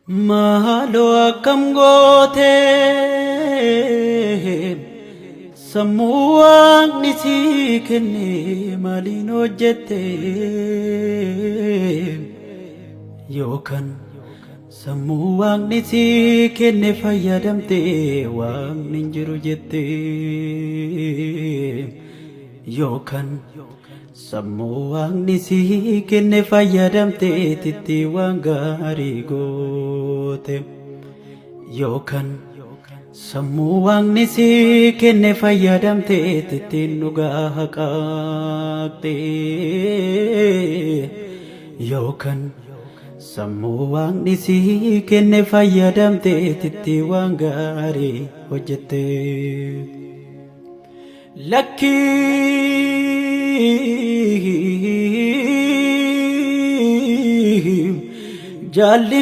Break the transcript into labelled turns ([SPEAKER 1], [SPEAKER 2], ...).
[SPEAKER 1] Maaloo akkam goote sammuu waaqni sii kenne maaliin hojjette yookaan sammuu waaqni sii kenne fayyadamte waaqni hin jiru jette yookaan sammuu waaqni sii kenne fayyadamte titti waan gaarii goote yookaan sammuu waaqni sii kenne fayyadamte tittiin dhugaa haqaaqte yookaan sammuu waaqni sii kenne fayyadamte titti waan gaarii hojjette lakkii jaalli